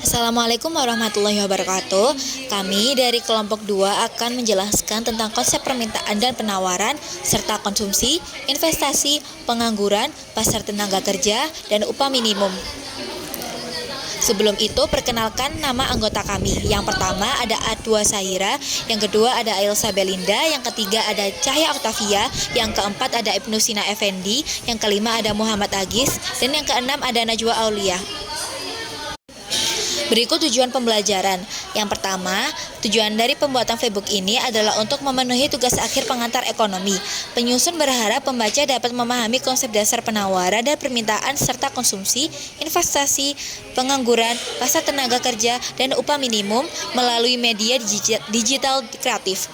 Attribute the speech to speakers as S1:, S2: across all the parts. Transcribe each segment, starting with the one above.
S1: Assalamualaikum warahmatullahi wabarakatuh. Kami dari kelompok 2 akan menjelaskan tentang konsep permintaan dan penawaran, serta konsumsi, investasi, pengangguran, pasar tenaga kerja, dan upah minimum. Sebelum itu, perkenalkan nama anggota kami. Yang pertama ada Atwa Sahira, yang kedua ada Ailsa Belinda, yang ketiga ada Cahya Octavia, yang keempat ada Ibnu Sina Effendi, yang kelima ada Muhammad Agis, dan yang keenam ada Najwa Aulia. Berikut tujuan pembelajaran. Yang pertama, tujuan dari pembuatan flipbook ini adalah untuk memenuhi tugas akhir pengantar ekonomi. Penyusun berharap pembaca dapat memahami konsep dasar penawaran dan permintaan serta konsumsi, investasi, pengangguran, pasar tenaga kerja, dan upah minimum melalui media digital kreatif.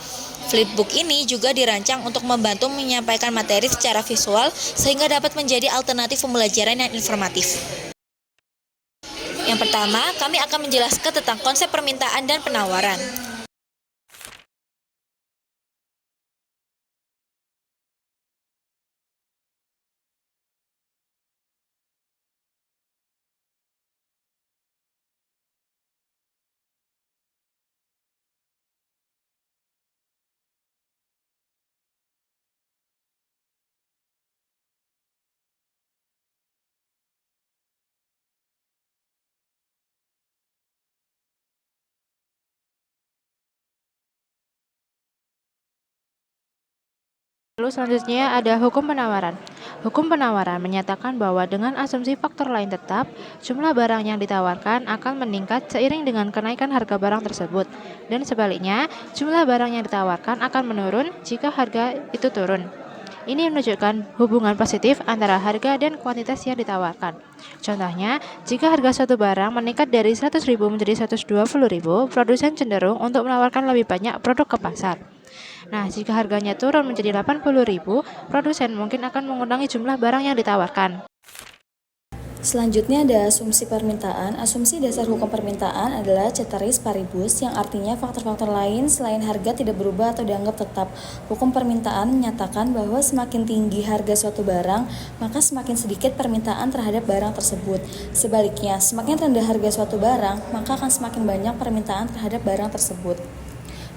S1: Flipbook ini juga dirancang untuk membantu menyampaikan materi secara visual sehingga dapat menjadi alternatif pembelajaran yang informatif. Yang pertama, kami akan menjelaskan tentang konsep permintaan dan penawaran.
S2: Lalu selanjutnya ada hukum penawaran. Hukum penawaran menyatakan bahwa dengan asumsi faktor lain tetap, jumlah barang yang ditawarkan akan meningkat seiring dengan kenaikan harga barang tersebut. Dan sebaliknya, jumlah barang yang ditawarkan akan menurun jika harga itu turun. Ini menunjukkan hubungan positif antara harga dan kuantitas yang ditawarkan. Contohnya, jika harga suatu barang meningkat dari 100.000 menjadi 120.000, produsen cenderung untuk menawarkan lebih banyak produk ke pasar. Nah, jika harganya turun menjadi 80.000, produsen mungkin akan mengurangi jumlah barang yang ditawarkan.
S3: Selanjutnya ada asumsi permintaan. Asumsi dasar hukum permintaan adalah ceteris paribus, yang artinya faktor-faktor lain selain harga tidak berubah atau dianggap tetap. Hukum permintaan menyatakan bahwa semakin tinggi harga suatu barang, maka semakin sedikit permintaan terhadap barang tersebut. Sebaliknya, semakin rendah harga suatu barang, maka akan semakin banyak permintaan terhadap barang tersebut.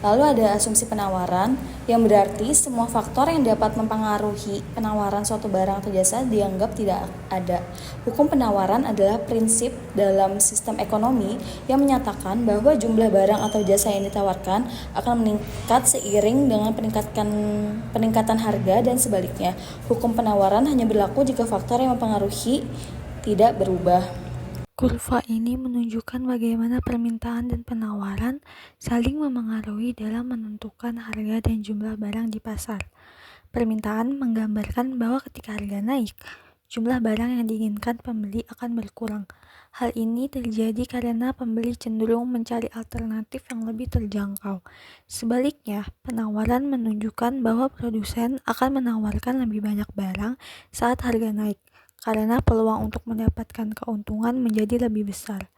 S3: Lalu ada asumsi penawaran, yang berarti semua faktor yang dapat mempengaruhi penawaran suatu barang atau jasa dianggap tidak ada. Hukum penawaran adalah prinsip dalam sistem ekonomi yang menyatakan bahwa jumlah barang atau jasa yang ditawarkan akan meningkat seiring dengan peningkatan harga dan sebaliknya. Hukum penawaran hanya berlaku jika faktor yang mempengaruhi tidak berubah.
S4: Kurva ini menunjukkan bagaimana permintaan dan penawaran saling memengaruhi dalam menentukan harga dan jumlah barang di pasar. Permintaan menggambarkan bahwa ketika harga naik, jumlah barang yang diinginkan pembeli akan berkurang. Hal ini terjadi karena pembeli cenderung mencari alternatif yang lebih terjangkau. Sebaliknya, penawaran menunjukkan bahwa produsen akan menawarkan lebih banyak barang saat harga naik, karena peluang untuk mendapatkan keuntungan menjadi lebih besar.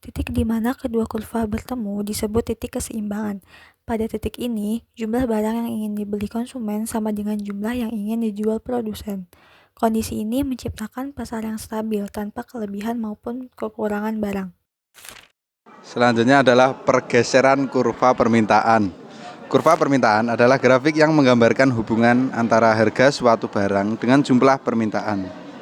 S4: Titik di mana kedua kurva bertemu disebut titik keseimbangan. Pada titik ini, jumlah barang yang ingin dibeli konsumen sama dengan jumlah yang ingin dijual produsen. Kondisi ini menciptakan pasar yang stabil tanpa kelebihan maupun kekurangan barang.
S5: Selanjutnya adalah pergeseran kurva permintaan. Kurva permintaan adalah grafik yang menggambarkan hubungan antara harga suatu barang dengan jumlah permintaan.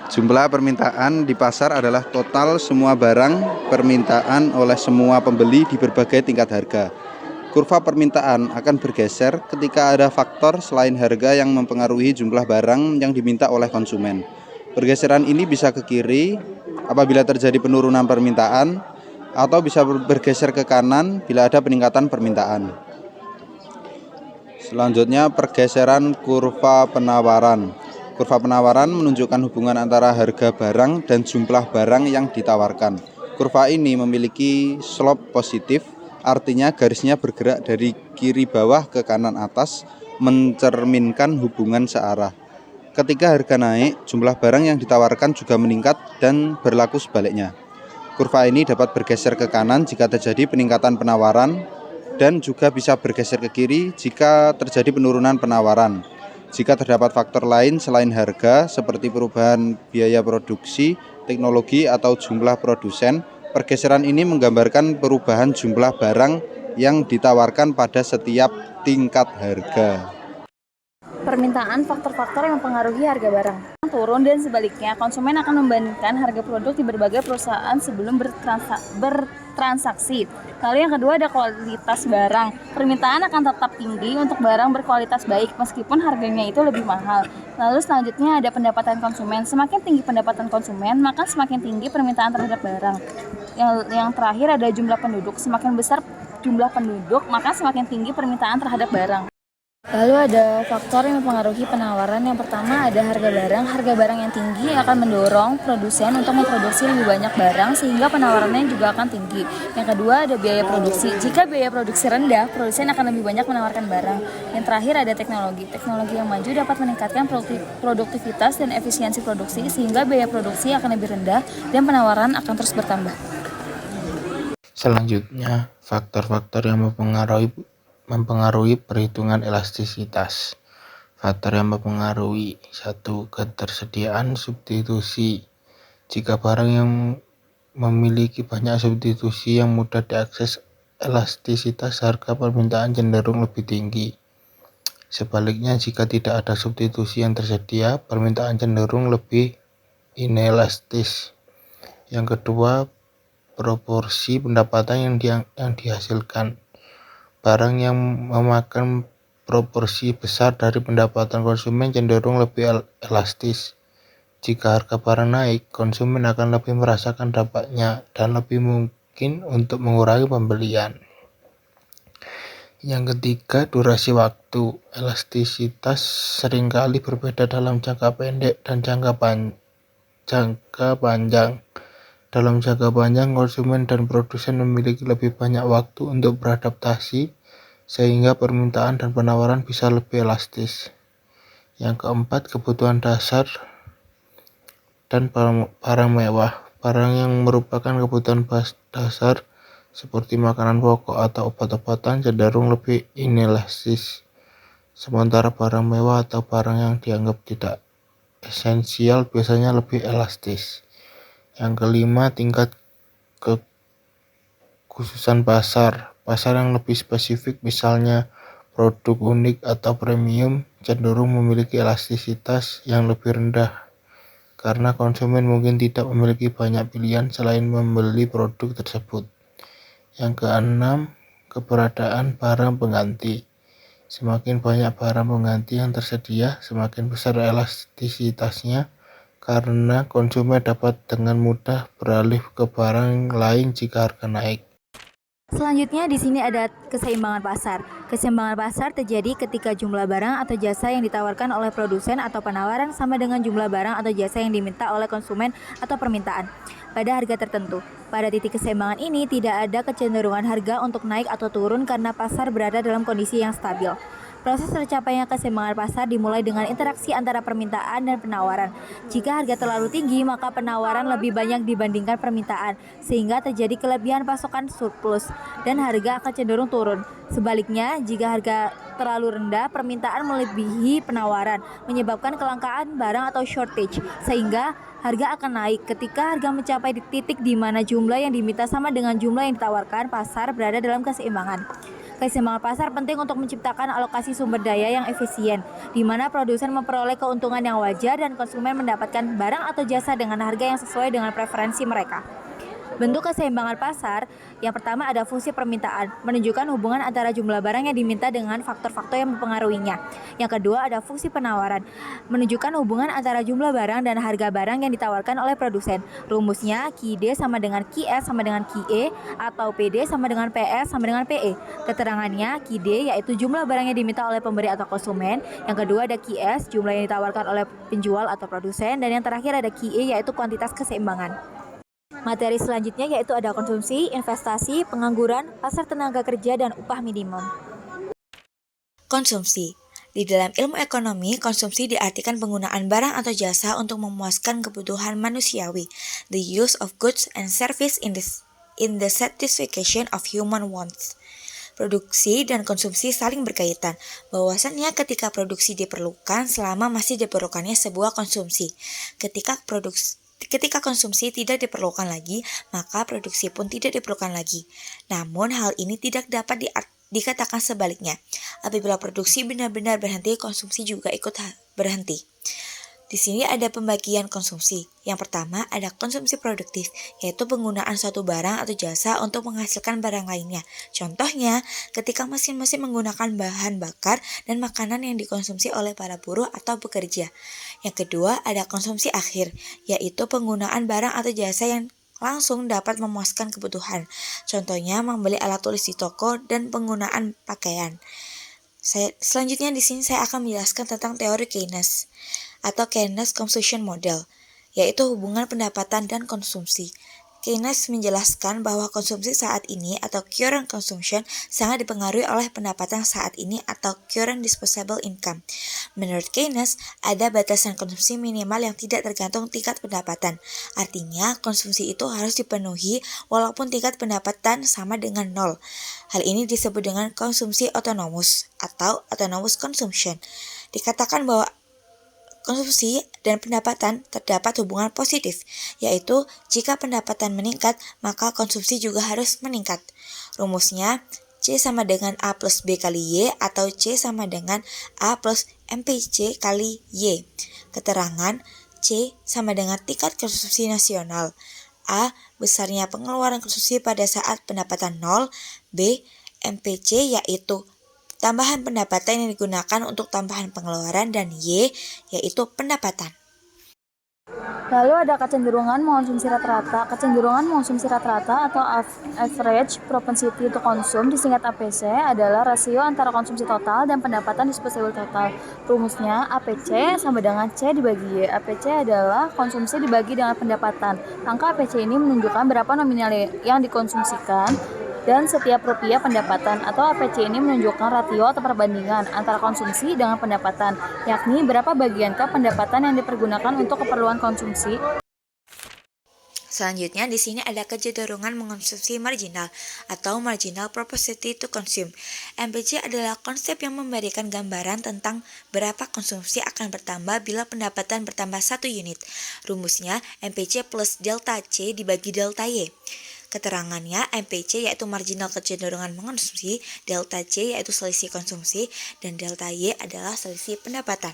S5: Jumlah permintaan di pasar adalah total semua barang permintaan oleh semua pembeli di berbagai tingkat harga. Kurva permintaan akan bergeser ketika ada faktor selain harga yang mempengaruhi jumlah barang yang diminta oleh konsumen. Pergeseran ini bisa ke kiri apabila terjadi penurunan permintaan, atau bisa bergeser ke kanan bila ada peningkatan permintaan. Selanjutnya, pergeseran kurva penawaran. Kurva penawaran menunjukkan hubungan antara harga barang dan jumlah barang yang ditawarkan. Kurva ini memiliki slope positif, artinya garisnya bergerak dari kiri bawah ke kanan atas, mencerminkan hubungan searah. Ketika harga naik, jumlah barang yang ditawarkan juga meningkat dan berlaku sebaliknya. Kurva ini dapat bergeser ke kanan jika terjadi peningkatan penawaran dan juga bisa bergeser ke kiri jika terjadi penurunan penawaran. Jika terdapat faktor lain selain harga seperti perubahan biaya produksi, teknologi atau jumlah produsen. Pergeseran ini menggambarkan perubahan jumlah barang yang ditawarkan pada setiap tingkat harga.
S3: Permintaan faktor-faktor yang mempengaruhi harga barang turun dan sebaliknya, konsumen akan membandingkan harga produk di berbagai perusahaan sebelum bertransaksi. Lalu yang kedua ada kualitas barang. Permintaan akan tetap tinggi untuk barang berkualitas baik meskipun harganya itu lebih mahal. Lalu selanjutnya ada pendapatan konsumen. Semakin tinggi pendapatan konsumen, maka semakin tinggi permintaan terhadap barang. Yang terakhir ada jumlah penduduk. Semakin besar jumlah penduduk, maka semakin tinggi permintaan terhadap barang. Lalu ada faktor yang mempengaruhi penawaran. Yang pertama ada harga barang. Harga barang yang tinggi akan mendorong produsen untuk memproduksi lebih banyak barang sehingga penawarannya juga akan tinggi. Yang kedua ada biaya produksi. Jika biaya produksi rendah, produsen akan lebih banyak menawarkan barang. Yang terakhir ada teknologi. Teknologi yang maju dapat meningkatkan produktivitas dan efisiensi produksi sehingga biaya produksi akan lebih rendah dan penawaran akan terus bertambah.
S6: Selanjutnya, faktor-faktor yang mempengaruhi perhitungan elastisitas. Faktor yang mempengaruhi: 1. Ketersediaan substitusi. Jika barang yang memiliki banyak substitusi yang mudah diakses, elastisitas harga permintaan cenderung lebih tinggi. Sebaliknya, jika tidak ada substitusi yang tersedia, permintaan cenderung lebih inelastis. Yang kedua, proporsi pendapatan yang dihasilkan. Barang yang memakan proporsi besar dari pendapatan konsumen cenderung lebih elastis. Jika harga barang naik, konsumen akan lebih merasakan dampaknya dan lebih mungkin untuk mengurangi pembelian. Yang ketiga, durasi waktu. Elastisitas seringkali berbeda dalam jangka pendek dan jangka panjang. Dalam jangka panjang, konsumen dan produsen memiliki lebih banyak waktu untuk beradaptasi, sehingga permintaan dan penawaran bisa lebih elastis. Yang keempat, kebutuhan dasar dan barang mewah. Barang yang merupakan kebutuhan dasar seperti makanan pokok atau obat-obatan cenderung lebih inelastis. Sementara barang mewah atau barang yang dianggap tidak esensial biasanya lebih elastis. Yang kelima, tingkat kekhususan pasar. Pasar yang lebih spesifik, misalnya produk unik atau premium, cenderung memiliki elastisitas yang lebih rendah karena konsumen mungkin tidak memiliki banyak pilihan selain membeli produk tersebut. Yang keenam, keberadaan barang pengganti. Semakin banyak barang pengganti yang tersedia, semakin besar elastisitasnya karena konsumen dapat dengan mudah beralih ke barang lain jika harga naik.
S1: Selanjutnya di sini ada keseimbangan pasar. Keseimbangan pasar terjadi ketika jumlah barang atau jasa yang ditawarkan oleh produsen atau penawaran sama dengan jumlah barang atau jasa yang diminta oleh konsumen atau permintaan pada harga tertentu. Pada titik keseimbangan ini tidak ada kecenderungan harga untuk naik atau turun karena pasar berada dalam kondisi yang stabil. Proses tercapainya keseimbangan pasar dimulai dengan interaksi antara permintaan dan penawaran. Jika harga terlalu tinggi, maka penawaran lebih banyak dibandingkan permintaan, sehingga terjadi kelebihan pasokan surplus, dan harga akan cenderung turun. Sebaliknya, jika harga terlalu rendah, permintaan melebihi penawaran, menyebabkan kelangkaan barang atau shortage, sehingga harga akan naik. Ketika harga mencapai di titik di mana jumlah yang diminta sama dengan jumlah yang ditawarkan, pasar berada dalam keseimbangan. Keseimbangan pasar penting untuk menciptakan alokasi sumber daya yang efisien, di mana produsen memperoleh keuntungan yang wajar dan konsumen mendapatkan barang atau jasa dengan harga yang sesuai dengan preferensi mereka. Bentuk keseimbangan pasar, yang pertama ada fungsi permintaan, menunjukkan hubungan antara jumlah barang yang diminta dengan faktor-faktor yang mempengaruhinya. Yang kedua ada fungsi penawaran, menunjukkan hubungan antara jumlah barang dan harga barang yang ditawarkan oleh produsen. Rumusnya QD sama dengan QS sama dengan QE, atau PD sama dengan PS sama dengan PE. Keterangannya QD yaitu jumlah barang yang diminta oleh pemberi atau konsumen. Yang kedua ada QS, jumlah yang ditawarkan oleh penjual atau produsen. Dan yang terakhir ada QE yaitu kuantitas keseimbangan. Materi selanjutnya yaitu ada konsumsi, investasi, pengangguran, pasar tenaga kerja, dan upah minimum. Konsumsi. Di dalam ilmu ekonomi, konsumsi diartikan penggunaan barang atau jasa untuk memuaskan kebutuhan manusiawi, the use of goods and service in the satisfaction of human wants. Produksi dan konsumsi saling berkaitan, bahwasannya ketika produksi diperlukan selama masih diperlukannya sebuah konsumsi. Ketika Ketika konsumsi tidak diperlukan lagi, maka produksi pun tidak diperlukan lagi. Namun hal ini tidak dapat dikatakan sebaliknya. Apabila produksi benar-benar berhenti, konsumsi juga ikut berhenti. Di sini ada pembagian konsumsi. Yang pertama ada konsumsi produktif, yaitu penggunaan suatu barang atau jasa untuk menghasilkan barang lainnya. Contohnya, ketika mesin-mesin menggunakan bahan bakar dan makanan yang dikonsumsi oleh para buruh atau pekerja. Yang kedua ada konsumsi akhir, yaitu penggunaan barang atau jasa yang langsung dapat memuaskan kebutuhan. Contohnya membeli alat tulis di toko dan penggunaan pakaian. Selanjutnya di sini saya akan menjelaskan tentang teori Keynes atau Keynes Consumption Model, yaitu hubungan pendapatan dan konsumsi. Keynes menjelaskan bahwa konsumsi saat ini atau current consumption sangat dipengaruhi oleh pendapatan saat ini atau current disposable income. Menurut Keynes, ada batasan konsumsi minimal yang tidak tergantung tingkat pendapatan. Artinya, konsumsi itu harus dipenuhi walaupun tingkat pendapatan sama dengan nol. Hal ini disebut dengan konsumsi otonomus atau autonomous consumption. Dikatakan bahwa konsumsi dan pendapatan terdapat hubungan positif, yaitu jika pendapatan meningkat, maka konsumsi juga harus meningkat. Rumusnya, C sama dengan A plus B kali Y atau C sama dengan A plus MPC kali Y. Keterangan C sama dengan tingkat konsumsi nasional. A. Besarnya pengeluaran konsumsi pada saat pendapatan 0. B. MPC yaitu tambahan pendapatan yang digunakan untuk tambahan pengeluaran, dan Y yaitu pendapatan.
S3: Lalu ada kecenderungan mengonsumsi rata-rata. Kecenderungan mengonsumsi rata-rata atau average propensity to consume disingkat APC adalah rasio antara konsumsi total dan pendapatan disposable total. Rumusnya APC sama dengan C dibagi Y. APC adalah konsumsi dibagi dengan pendapatan. Angka APC ini menunjukkan berapa nominal yang dikonsumsikan dan setiap rupiah pendapatan, atau APC ini menunjukkan rasio atau perbandingan antara konsumsi dengan pendapatan, yakni berapa bagiankah pendapatan yang dipergunakan untuk keperluan konsumsi.
S1: Selanjutnya di sini ada kecenderungan mengonsumsi marginal atau marginal propensity to consume. MPC adalah konsep yang memberikan gambaran tentang berapa konsumsi akan bertambah bila pendapatan bertambah 1 unit. Rumusnya MPC plus delta C dibagi delta Y. Keterangannya, MPC yaitu marginal kecenderungan mengonsumsi, delta C yaitu selisih konsumsi, dan delta Y adalah selisih pendapatan.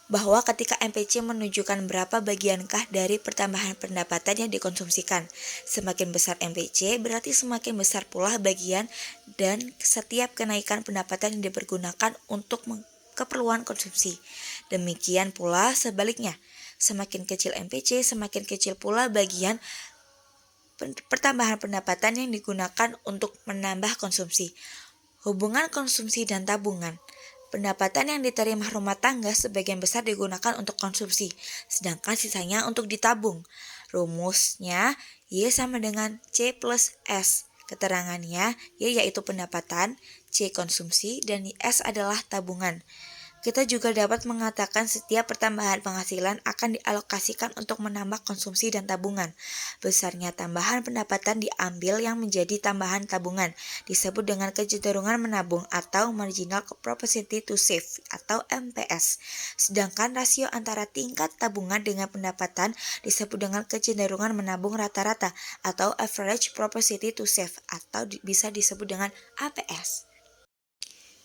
S1: Bahwa ketika MPC menunjukkan berapa bagiankah dari pertambahan pendapatan yang dikonsumsikan. Semakin besar MPC berarti semakin besar pula bagian dan setiap kenaikan pendapatan yang dipergunakan untuk keperluan konsumsi. Demikian pula sebaliknya, semakin kecil MPC semakin kecil pula bagian pertambahan pendapatan yang digunakan untuk menambah konsumsi. Hubungan konsumsi dan tabungan. Pendapatan yang diterima rumah tangga sebagian besar digunakan untuk konsumsi, sedangkan sisanya untuk ditabung. Rumusnya Y sama dengan C plus S. Keterangannya Y yaitu pendapatan, C konsumsi, dan S adalah tabungan. Kita juga dapat mengatakan setiap pertambahan penghasilan akan dialokasikan untuk menambah konsumsi dan tabungan. Besarnya tambahan pendapatan diambil yang menjadi tambahan tabungan, disebut dengan kecenderungan menabung atau marginal propensity to save atau MPS. Sedangkan rasio antara tingkat tabungan dengan pendapatan disebut dengan kecenderungan menabung rata-rata atau average propensity to save atau bisa disebut dengan APS.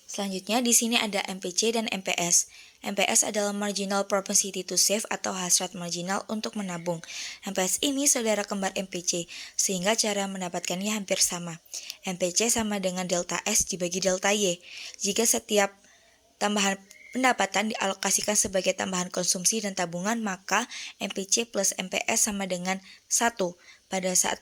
S1: Selanjutnya di sini ada MPC dan MPS. MPS adalah marginal propensity to save atau hasrat marginal untuk menabung. MPS ini saudara kembar MPC, sehingga cara mendapatkannya hampir sama. MPC sama dengan delta S dibagi delta Y. Jika setiap tambahan pendapatan dialokasikan sebagai tambahan konsumsi dan tabungan, maka MPC plus MPS sama dengan 1. Pada saat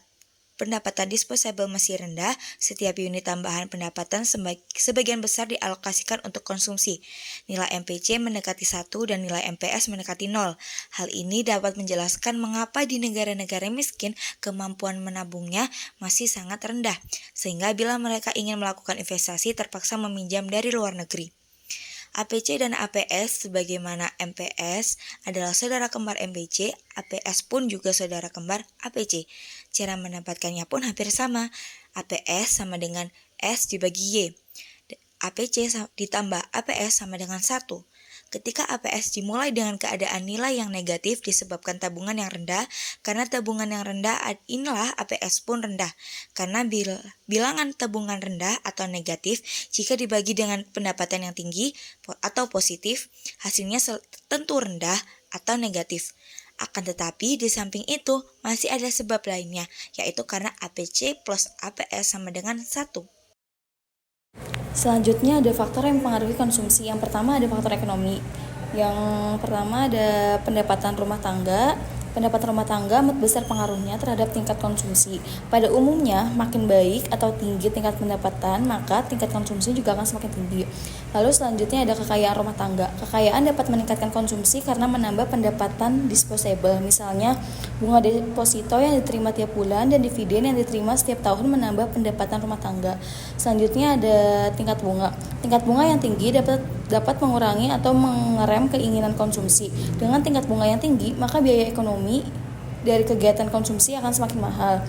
S1: pendapatan disposable masih rendah, setiap unit tambahan pendapatan sebagian besar dialokasikan untuk konsumsi. Nilai MPC mendekati 1 dan nilai MPS mendekati 0. Hal ini dapat menjelaskan mengapa di negara-negara miskin kemampuan menabungnya masih sangat rendah, sehingga bila mereka ingin melakukan investasi terpaksa meminjam dari luar negeri. APC dan APS sebagaimana MPS adalah saudara kembar MPC, APS pun juga saudara kembar APC. Cara mendapatkannya pun hampir sama. APS sama dengan S dibagi Y. APC ditambah APS sama dengan 1. Ketika APS dimulai dengan keadaan nilai yang negatif disebabkan tabungan yang rendah, karena tabungan yang rendah inilah APS pun rendah. Karena bilangan tabungan rendah atau negatif jika dibagi dengan pendapatan yang tinggi atau positif, hasilnya tentu rendah atau negatif. Akan tetapi di samping itu masih ada sebab lainnya, yaitu karena APC plus APS sama dengan 1.
S3: Selanjutnya ada faktor yang mempengaruhi konsumsi. Yang pertama ada faktor ekonomi. Yang pertama ada pendapatan rumah tangga. Pendapatan rumah tangga amat besar pengaruhnya terhadap tingkat konsumsi. Pada umumnya, makin baik atau tinggi tingkat pendapatan, maka tingkat konsumsi juga akan semakin tinggi. Lalu selanjutnya ada kekayaan rumah tangga. Kekayaan dapat meningkatkan konsumsi karena menambah pendapatan disposable. Misalnya, bunga deposito yang diterima tiap bulan dan dividen yang diterima setiap tahun menambah pendapatan rumah tangga. Selanjutnya ada tingkat bunga. Tingkat bunga yang tinggi dapat mengurangi atau mengerem keinginan konsumsi. Dengan tingkat bunga yang tinggi, maka biaya ekonomi dari kegiatan konsumsi akan semakin mahal.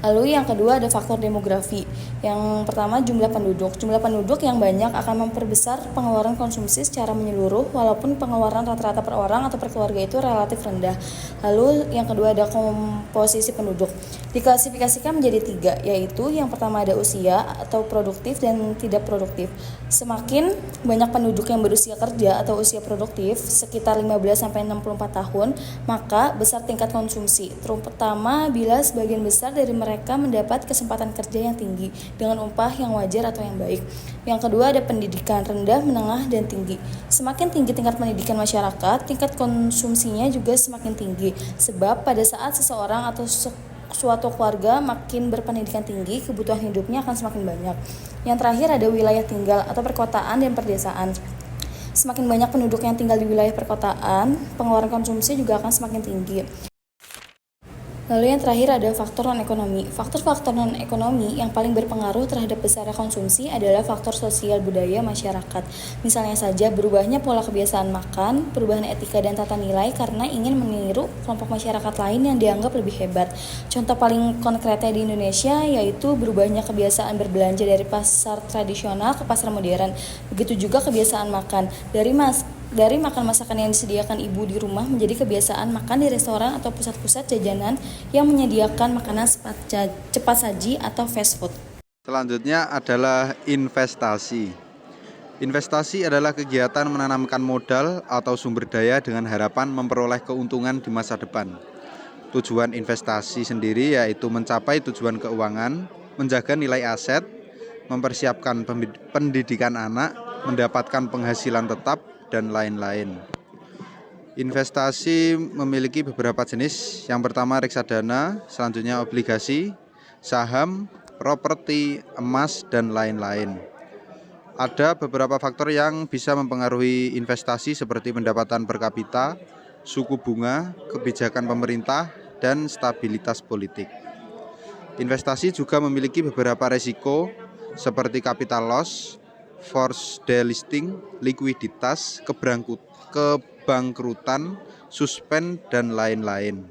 S3: Lalu yang kedua ada faktor demografi. Yang pertama jumlah penduduk. Jumlah penduduk yang banyak akan memperbesar pengeluaran konsumsi secara menyeluruh walaupun pengeluaran rata-rata per orang atau per keluarga itu relatif rendah. Lalu yang kedua ada komposisi penduduk. Diklasifikasikan menjadi 3, yaitu yang pertama ada usia atau produktif dan tidak produktif. Semakin banyak penduduk yang berusia kerja atau usia produktif sekitar 15-64 tahun, maka besar tingkat konsumsi, terutama bila sebagian besar dari mereka mendapat kesempatan kerja yang tinggi dengan upah yang wajar atau yang baik. Yang kedua ada pendidikan rendah, menengah, dan tinggi. Semakin tinggi tingkat pendidikan masyarakat, tingkat konsumsinya juga semakin tinggi. Sebab pada saat seseorang atau suatu keluarga makin berpendidikan tinggi, kebutuhan hidupnya akan semakin banyak. Yang terakhir ada wilayah tinggal atau perkotaan dan perdesaan. Semakin banyak penduduk yang tinggal di wilayah perkotaan, pengeluaran konsumsi juga akan semakin tinggi. Lalu yang terakhir ada faktor non-ekonomi. Faktor-faktor non-ekonomi yang paling berpengaruh terhadap besarnya konsumsi adalah faktor sosial budaya masyarakat. Misalnya saja berubahnya pola kebiasaan makan, perubahan etika dan tata nilai karena ingin meniru kelompok masyarakat lain yang dianggap lebih hebat. Contoh paling konkretnya di Indonesia yaitu berubahnya kebiasaan berbelanja dari pasar tradisional ke pasar modern. Begitu juga kebiasaan makan dari makan masakan yang disediakan ibu di rumah menjadi kebiasaan makan di restoran atau pusat-pusat jajanan yang menyediakan makanan cepat saji atau fast food.
S5: Selanjutnya adalah investasi. Investasi adalah kegiatan menanamkan modal atau sumber daya dengan harapan memperoleh keuntungan di masa depan. Tujuan investasi sendiri yaitu mencapai tujuan keuangan, menjaga nilai aset, mempersiapkan pendidikan anak, mendapatkan penghasilan tetap, dan lain-lain. Investasi memiliki beberapa jenis. Yang pertama reksadana, selanjutnya obligasi, saham, properti, emas, dan lain-lain. Ada beberapa faktor yang bisa mempengaruhi investasi seperti pendapatan per kapita, suku bunga, kebijakan pemerintah, dan stabilitas politik. Investasi juga memiliki beberapa resiko seperti capital loss, forced delisting, likuiditas, kebangkrutan, suspend, dan lain-lain.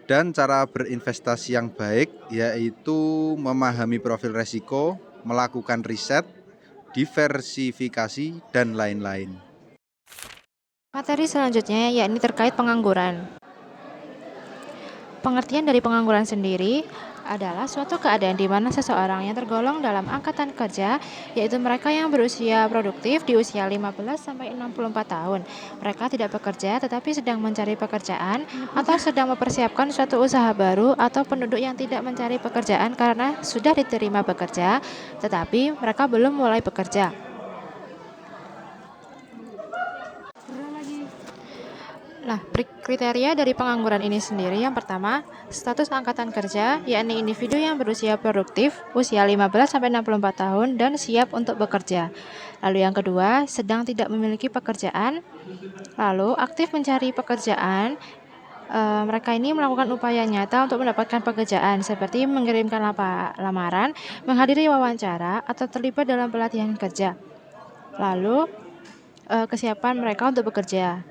S5: Dan cara berinvestasi yang baik yaitu memahami profil resiko, melakukan riset, diversifikasi, dan lain-lain.
S2: Materi selanjutnya yakni terkait pengangguran. Pengertian dari pengangguran sendiri adalah suatu keadaan di mana seseorang yang tergolong dalam angkatan kerja, yaitu mereka yang berusia produktif di usia 15-64 tahun. Mereka tidak bekerja tetapi sedang mencari pekerjaan atau sedang mempersiapkan suatu usaha baru, atau penduduk yang tidak mencari pekerjaan karena sudah diterima bekerja tetapi mereka belum mulai bekerja. Nah, kriteria dari pengangguran ini sendiri, yang pertama, status angkatan kerja, yakni individu yang berusia produktif, usia 15-64 tahun, dan siap untuk bekerja. Lalu yang kedua, sedang tidak memiliki pekerjaan. Lalu, aktif mencari pekerjaan. Mereka ini melakukan upaya nyata untuk mendapatkan pekerjaan, seperti mengirimkan lamaran, menghadiri wawancara, atau terlibat dalam pelatihan kerja. Lalu, kesiapan mereka untuk bekerja.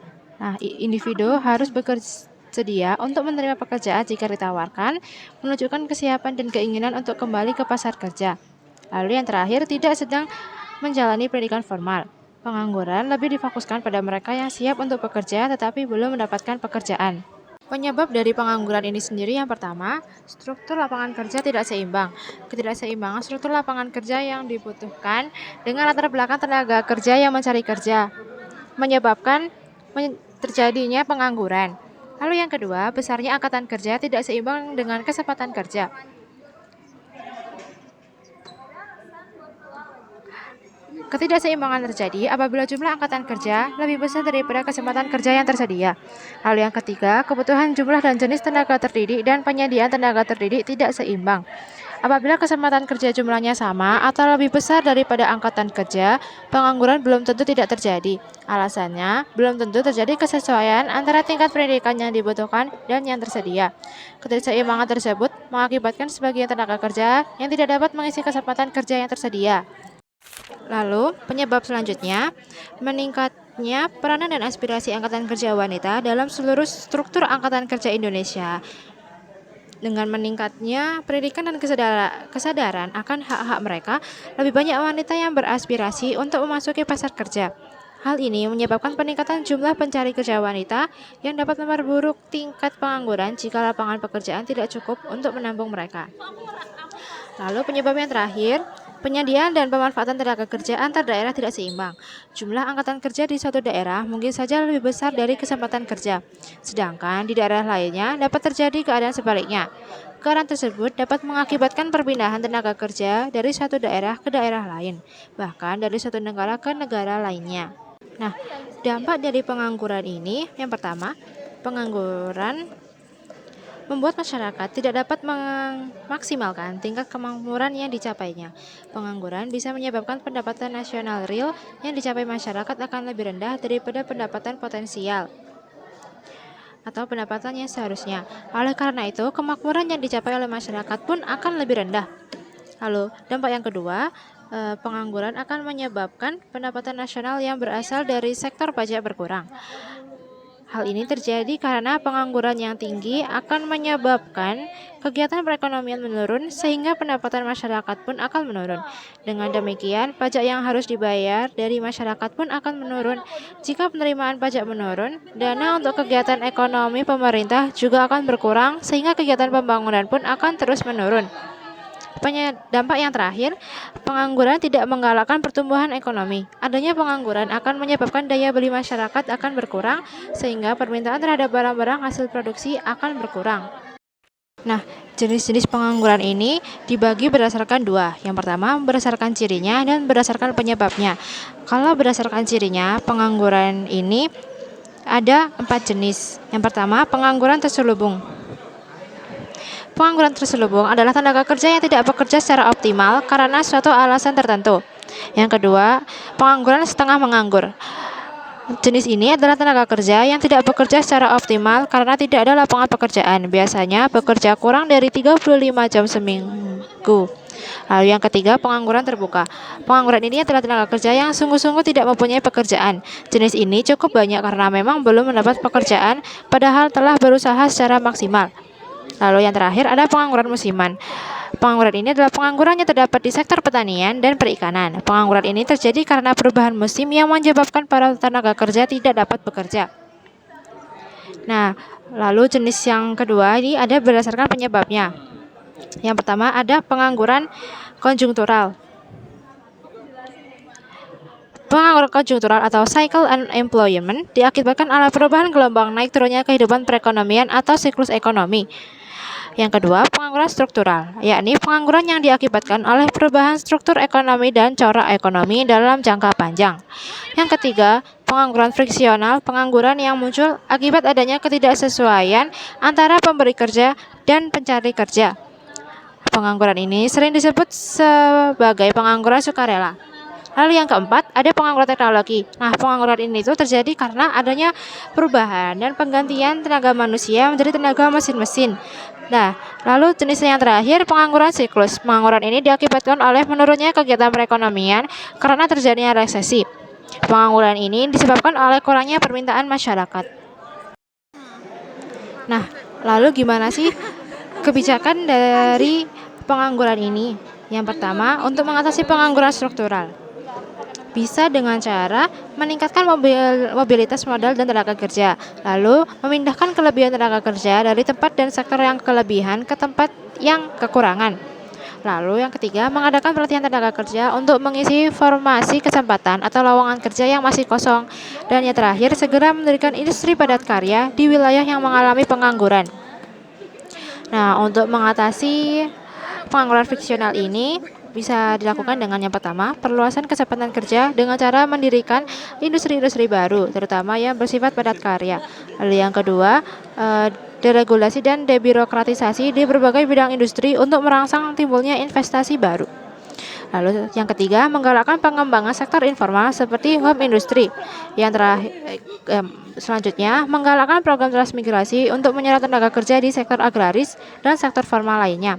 S2: Nah, individu harus bersedia untuk menerima pekerjaan jika ditawarkan, menunjukkan kesiapan dan keinginan untuk kembali ke pasar kerja. Lalu yang terakhir, tidak sedang menjalani pendidikan formal. Pengangguran lebih difokuskan pada mereka yang siap untuk bekerja tetapi belum mendapatkan pekerjaan. Penyebab dari pengangguran ini sendiri yang pertama, struktur lapangan kerja tidak seimbang. Ketidakseimbangan struktur lapangan kerja yang dibutuhkan dengan latar belakang tenaga kerja yang mencari kerja menyebabkan terjadinya pengangguran. Lalu yang kedua, besarnya angkatan kerja tidak seimbang dengan kesempatan kerja. Ketidakseimbangan terjadi apabila jumlah angkatan kerja lebih besar daripada kesempatan kerja yang tersedia. Lalu yang ketiga, kebutuhan jumlah dan jenis tenaga terdidik dan penyediaan tenaga terdidik tidak seimbang. Apabila kesempatan kerja jumlahnya sama atau lebih besar daripada angkatan kerja, pengangguran belum tentu tidak terjadi. Alasannya, belum tentu terjadi kesesuaian antara tingkat pendidikan yang dibutuhkan dan yang tersedia. Ketidakseimbangan tersebut mengakibatkan sebagian tenaga kerja yang tidak dapat mengisi kesempatan kerja yang tersedia. Lalu, penyebab selanjutnya, meningkatnya peranan dan aspirasi angkatan kerja wanita dalam seluruh struktur angkatan kerja Indonesia. Dengan meningkatnya pendidikan dan kesadaran akan hak-hak mereka, lebih banyak wanita yang beraspirasi untuk memasuki pasar kerja. Hal ini menyebabkan peningkatan jumlah pencari kerja wanita yang dapat memperburuk tingkat pengangguran jika lapangan pekerjaan tidak cukup untuk menampung mereka. Lalu penyebab yang terakhir, penyediaan dan pemanfaatan tenaga kerja antar daerah tidak seimbang. Jumlah angkatan kerja di suatu daerah mungkin saja lebih besar dari kesempatan kerja, sedangkan di daerah lainnya dapat terjadi keadaan sebaliknya. Keadaan tersebut dapat mengakibatkan perpindahan tenaga kerja dari suatu daerah ke daerah lain, bahkan dari suatu negara ke negara lainnya. Nah, dampak dari pengangguran ini, yang pertama, pengangguran membuat masyarakat tidak dapat memaksimalkan tingkat kemakmuran yang dicapainya. Pengangguran bisa menyebabkan pendapatan nasional real yang dicapai masyarakat akan lebih rendah daripada pendapatan potensial atau pendapatan yang seharusnya. Oleh karena itu, kemakmuran yang dicapai oleh masyarakat pun akan lebih rendah. Lalu, dampak yang kedua, pengangguran akan menyebabkan pendapatan nasional yang berasal dari sektor pajak berkurang. Hal ini terjadi karena pengangguran yang tinggi akan menyebabkan kegiatan perekonomian menurun sehingga pendapatan masyarakat pun akan menurun. Dengan demikian, pajak yang harus dibayar dari masyarakat pun akan menurun. Jika penerimaan pajak menurun, dana untuk kegiatan ekonomi pemerintah juga akan berkurang sehingga kegiatan pembangunan pun akan terus menurun. Dampak yang terakhir, pengangguran tidak menggalakkan pertumbuhan ekonomi. Adanya pengangguran akan menyebabkan daya beli masyarakat akan berkurang, sehingga permintaan terhadap barang-barang hasil produksi akan berkurang. Nah, jenis-jenis pengangguran ini dibagi berdasarkan dua. Yang pertama, berdasarkan cirinya dan berdasarkan penyebabnya. Kalau berdasarkan cirinya, pengangguran ini ada 4 jenis. Yang pertama, pengangguran terselubung. Pengangguran terselubung adalah tenaga kerja yang tidak bekerja secara optimal karena suatu alasan tertentu. Yang kedua, pengangguran setengah menganggur. Jenis ini adalah tenaga kerja yang tidak bekerja secara optimal karena tidak ada lapangan pekerjaan. Biasanya bekerja kurang dari 35 jam seminggu. Lalu yang ketiga, pengangguran terbuka. Pengangguran ini adalah tenaga kerja yang sungguh-sungguh tidak mempunyai pekerjaan. Jenis ini cukup banyak karena memang belum mendapat pekerjaan padahal telah berusaha secara maksimal. Lalu yang terakhir ada pengangguran musiman. Pengangguran ini adalah pengangguran yang terdapat di sektor pertanian dan perikanan. Pengangguran ini terjadi karena perubahan musim yang menyebabkan para tenaga kerja tidak dapat bekerja. Nah, lalu jenis yang kedua ini ada berdasarkan penyebabnya. Yang pertama ada pengangguran konjungtural. Pengangguran konjungtural atau cycle unemployment diakibatkan oleh perubahan gelombang naik turunnya kehidupan perekonomian atau siklus ekonomi. Yang kedua, pengangguran struktural, yakni pengangguran yang diakibatkan oleh perubahan struktur ekonomi dan corak ekonomi dalam jangka panjang. Yang ketiga, pengangguran friksional, pengangguran yang muncul akibat adanya ketidaksesuaian antara pemberi kerja dan pencari kerja. Pengangguran ini sering disebut sebagai pengangguran sukarela. Lalu yang keempat, ada pengangguran teknologi. Nah, pengangguran ini itu terjadi karena adanya perubahan dan penggantian tenaga manusia menjadi tenaga mesin-mesin. Nah, lalu jenis yang terakhir, pengangguran siklus. Pengangguran ini diakibatkan oleh menurunnya kegiatan perekonomian karena terjadinya resesi. Pengangguran ini disebabkan oleh kurangnya permintaan masyarakat. Nah, lalu gimana sih kebijakan dari pengangguran ini? Yang pertama, untuk mengatasi pengangguran struktural. bisa dengan cara meningkatkan mobilitas modal dan tenaga kerja, lalu memindahkan kelebihan tenaga kerja dari tempat dan sektor yang kelebihan ke tempat yang kekurangan. Lalu yang ketiga, mengadakan pelatihan tenaga kerja untuk mengisi formasi kesempatan atau lowongan kerja yang masih kosong. Dan yang terakhir, segera mendirikan industri padat karya di wilayah yang mengalami pengangguran. Nah, untuk mengatasi pengangguran fiksional ini bisa dilakukan dengan yang pertama, perluasan kesempatan kerja dengan cara mendirikan industri-industri baru, terutama yang bersifat padat karya. Lalu yang kedua, deregulasi dan debirokratisasi di berbagai bidang industri untuk merangsang timbulnya investasi baru. Lalu yang ketiga, menggalakkan pengembangan sektor informal seperti home industry. Yang terakhir, selanjutnya, menggalakkan program transmigrasi untuk menyerap tenaga kerja di sektor agraris dan sektor formal lainnya.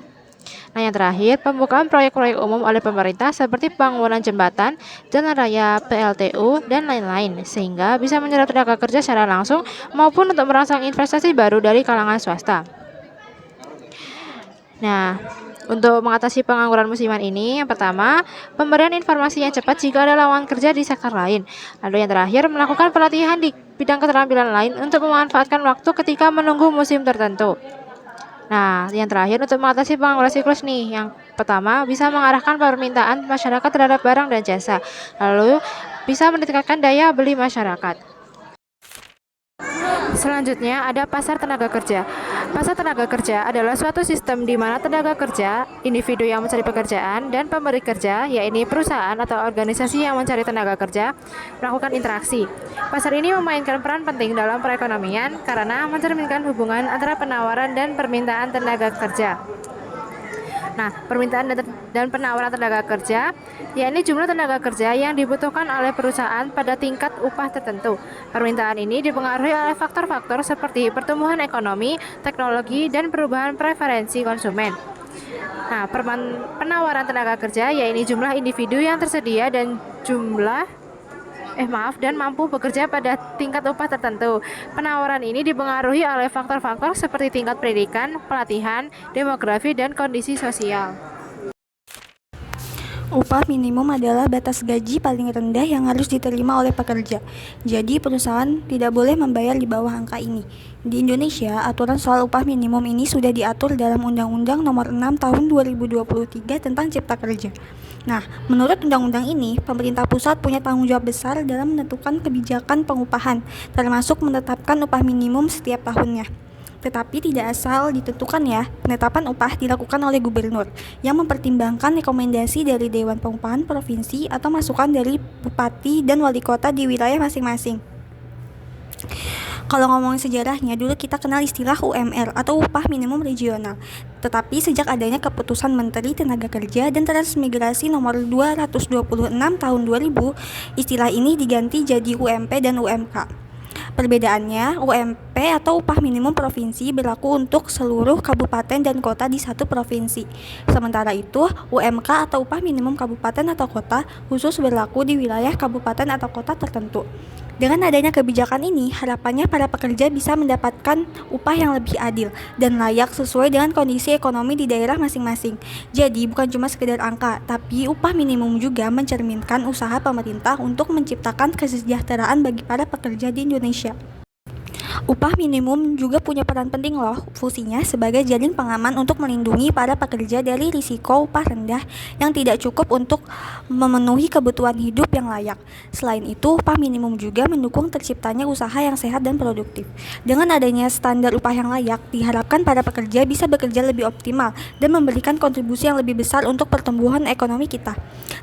S2: Nah, yang terakhir, pembukaan proyek-proyek umum oleh pemerintah seperti pembangunan jembatan, jalan raya, PLTU, dan lain-lain, sehingga bisa menyerap tenaga kerja secara langsung maupun untuk merangsang investasi baru dari kalangan swasta. Nah, untuk mengatasi pengangguran musiman ini, yang pertama, pemberian informasi yang cepat jika ada lowongan kerja di sektor lain. Lalu yang terakhir, melakukan pelatihan di bidang keterampilan lain untuk memanfaatkan waktu ketika menunggu musim tertentu. Nah, yang terakhir untuk mengatasi pengangguran siklus nih. Yang pertama, bisa mengarahkan permintaan masyarakat terhadap barang dan jasa. Lalu, bisa meningkatkan daya beli masyarakat. Selanjutnya ada pasar tenaga kerja. Pasar tenaga kerja adalah suatu sistem di mana tenaga kerja, individu yang mencari pekerjaan, dan pemberi kerja, yaitu perusahaan atau organisasi yang mencari tenaga kerja, melakukan interaksi. Pasar ini memainkan peran penting dalam perekonomian karena mencerminkan hubungan antara penawaran dan permintaan tenaga kerja. Nah, permintaan dan penawaran tenaga kerja, yakni jumlah tenaga kerja yang dibutuhkan oleh perusahaan pada tingkat upah tertentu. Permintaan ini dipengaruhi oleh faktor-faktor seperti pertumbuhan ekonomi, teknologi, dan perubahan preferensi konsumen. Nah, penawaran tenaga kerja, yakni jumlah individu yang tersedia dan dan mampu bekerja pada tingkat upah tertentu. Penawaran ini dipengaruhi oleh faktor-faktor seperti tingkat pendidikan, pelatihan, demografi, dan kondisi sosial.
S4: Upah minimum adalah batas gaji paling rendah yang harus diterima oleh pekerja. Jadi perusahaan tidak boleh membayar di bawah angka ini. Di Indonesia, aturan soal upah minimum ini sudah diatur dalam Undang-Undang Nomor 6 Tahun 2023 tentang Cipta Kerja. Nah, menurut undang-undang ini, pemerintah pusat punya tanggung jawab besar dalam menentukan kebijakan pengupahan, termasuk menetapkan upah minimum setiap tahunnya. Tetapi tidak asal ditentukan ya, penetapan upah dilakukan oleh gubernur yang mempertimbangkan rekomendasi dari Dewan Pengupahan Provinsi atau masukan dari bupati dan wali kota di wilayah masing-masing. Kalau ngomongin sejarahnya, dulu kita kenal istilah UMR atau upah minimum regional. Tetapi sejak adanya keputusan Menteri Tenaga Kerja dan Transmigrasi nomor 226 tahun 2000, istilah ini diganti jadi UMP dan UMK. Perbedaannya, UMP atau upah minimum provinsi berlaku untuk seluruh kabupaten dan kota di satu provinsi. Sementara itu, UMK atau upah minimum kabupaten atau kota khusus berlaku di wilayah kabupaten atau kota tertentu. Dengan adanya kebijakan ini, harapannya para pekerja bisa mendapatkan upah yang lebih adil dan layak sesuai dengan kondisi ekonomi di daerah masing-masing. Jadi, bukan cuma sekedar angka, tapi upah minimum juga mencerminkan usaha pemerintah untuk menciptakan kesejahteraan bagi para pekerja di Indonesia. Upah minimum juga punya peran penting loh, fungsinya sebagai jaring pengaman untuk melindungi para pekerja dari risiko upah rendah yang tidak cukup untuk memenuhi kebutuhan hidup yang layak. Selain itu, upah minimum juga mendukung terciptanya usaha yang sehat dan produktif. Dengan adanya standar upah yang layak, diharapkan para pekerja bisa bekerja lebih optimal dan memberikan kontribusi yang lebih besar untuk pertumbuhan ekonomi kita.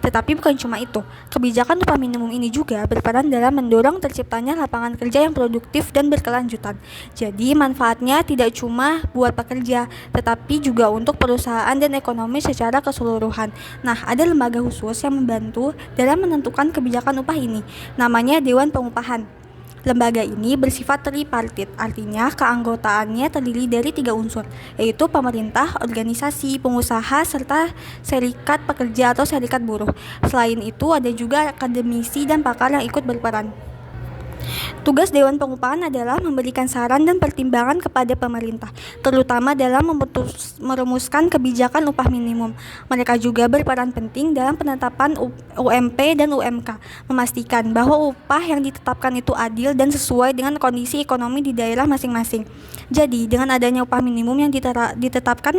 S4: Tetapi bukan cuma itu, kebijakan upah minimum ini juga berperan dalam mendorong terciptanya lapangan kerja yang produktif dan berkelanjutan. Jadi manfaatnya tidak cuma buat pekerja, tetapi juga untuk perusahaan dan ekonomi secara keseluruhan. Nah, ada lembaga khusus yang membantu dalam menentukan kebijakan upah ini, namanya Dewan Pengupahan. Lembaga ini bersifat tripartit, artinya keanggotaannya terdiri dari 3 unsur, yaitu pemerintah, organisasi, pengusaha, serta serikat pekerja atau serikat buruh. Selain itu, ada juga akademisi dan pakar yang ikut berperan. Tugas Dewan Pengupahan adalah memberikan saran dan pertimbangan kepada pemerintah, terutama dalam merumuskan kebijakan upah minimum. Mereka juga berperan penting dalam penetapan UMP dan UMK, memastikan bahwa upah yang ditetapkan itu adil dan sesuai dengan kondisi ekonomi di daerah masing-masing. Jadi, dengan adanya upah minimum yang ditetapkan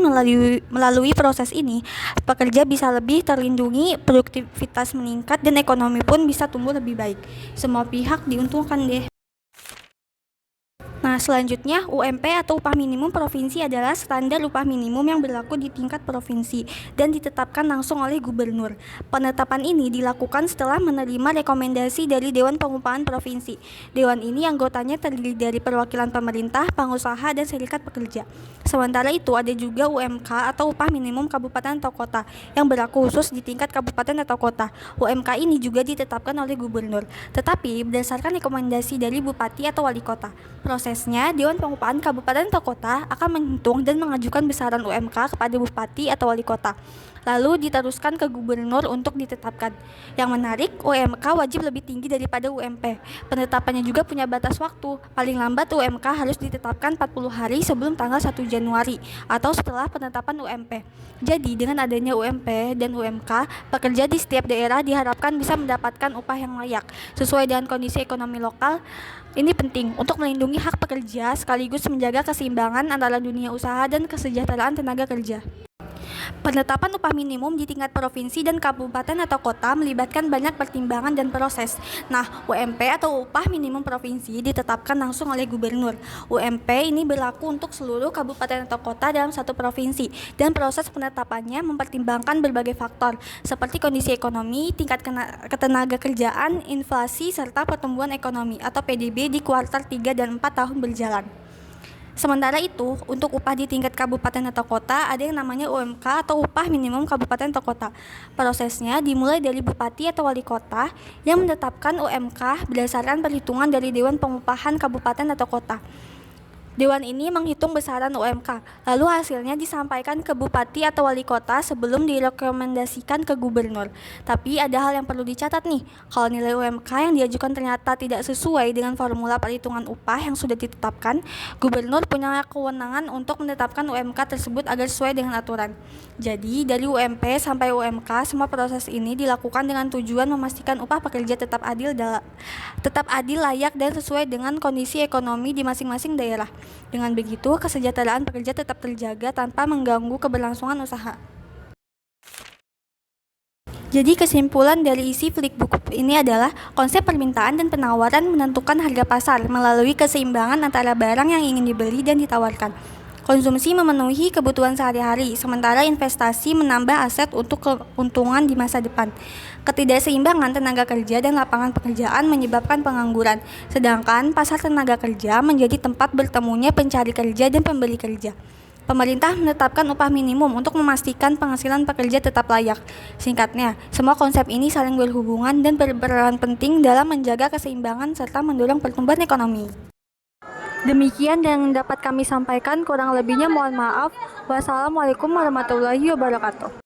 S4: melalui proses ini, pekerja bisa lebih terlindungi, produktivitas meningkat, dan ekonomi pun bisa tumbuh lebih baik. Semua pihak diuntungkan deh. Nah, selanjutnya UMP atau upah minimum provinsi adalah standar upah minimum yang berlaku di tingkat provinsi dan ditetapkan langsung oleh gubernur. Penetapan ini dilakukan setelah menerima rekomendasi dari Dewan Pengupahan Provinsi. Dewan ini anggotanya terdiri dari perwakilan pemerintah, pengusaha, dan serikat pekerja. Sementara itu ada juga UMK atau upah minimum kabupaten atau kota yang berlaku khusus di tingkat kabupaten atau kota. UMK ini juga ditetapkan oleh gubernur, tetapi berdasarkan rekomendasi dari bupati atau wali kota. Prosesnya, Dewan Pengupahan Kabupaten atau Kota akan menghitung dan mengajukan besaran UMK kepada bupati atau wali kota, lalu diteruskan ke gubernur untuk ditetapkan. Yang menarik, UMK wajib lebih tinggi daripada UMP. Penetapannya juga punya batas waktu. Paling lambat UMK harus ditetapkan 40 hari sebelum tanggal 1 Januari atau setelah penetapan UMP. Jadi, dengan adanya UMP dan UMK, pekerja di setiap daerah diharapkan bisa mendapatkan upah yang layak sesuai dengan kondisi ekonomi lokal. Ini penting untuk melindungi hak pekerja sekaligus menjaga keseimbangan antara dunia usaha dan kesejahteraan tenaga kerja. Penetapan upah minimum di tingkat provinsi dan kabupaten atau kota melibatkan banyak pertimbangan dan proses. Nah, UMP atau upah minimum provinsi ditetapkan langsung oleh gubernur. UMP ini berlaku untuk seluruh kabupaten atau kota dalam satu provinsi dan proses penetapannya mempertimbangkan berbagai faktor seperti kondisi ekonomi, tingkat ketenaga kerjaan, inflasi, serta pertumbuhan ekonomi atau PDB di kuartal 3 dan 4 tahun berjalan. Sementara itu, untuk upah di tingkat kabupaten atau kota ada yang namanya UMK atau upah minimum kabupaten atau kota. Prosesnya dimulai dari bupati atau wali kota yang menetapkan UMK berdasarkan perhitungan dari Dewan Pengupahan Kabupaten atau Kota. Dewan ini menghitung besaran UMK, lalu hasilnya disampaikan ke bupati atau wali kota sebelum direkomendasikan ke gubernur. Tapi ada hal yang perlu dicatat nih, kalau nilai UMK yang diajukan ternyata tidak sesuai dengan formula perhitungan upah yang sudah ditetapkan, gubernur punya kewenangan untuk menetapkan UMK tersebut agar sesuai dengan aturan. Jadi, dari UMP sampai UMK, semua proses ini dilakukan dengan tujuan memastikan upah pekerja tetap adil, layak, dan sesuai dengan kondisi ekonomi di masing-masing daerah. Dengan begitu, kesejahteraan pekerja tetap terjaga tanpa mengganggu keberlangsungan usaha. Jadi kesimpulan dari isi Flickbook ini adalah konsep permintaan dan penawaran menentukan harga pasar melalui keseimbangan antara barang yang ingin dibeli dan ditawarkan. Konsumsi memenuhi kebutuhan sehari-hari, sementara investasi menambah aset untuk keuntungan di masa depan. Ketidakseimbangan tenaga kerja dan lapangan pekerjaan menyebabkan pengangguran, sedangkan pasar tenaga kerja menjadi tempat bertemunya pencari kerja dan pembeli kerja. Pemerintah menetapkan upah minimum untuk memastikan penghasilan pekerja tetap layak. Singkatnya, semua konsep ini saling berhubungan dan berperan penting dalam menjaga keseimbangan serta mendorong pertumbuhan ekonomi. Demikian yang dapat kami sampaikan, kurang lebihnya mohon maaf. Wassalamualaikum warahmatullahi wabarakatuh.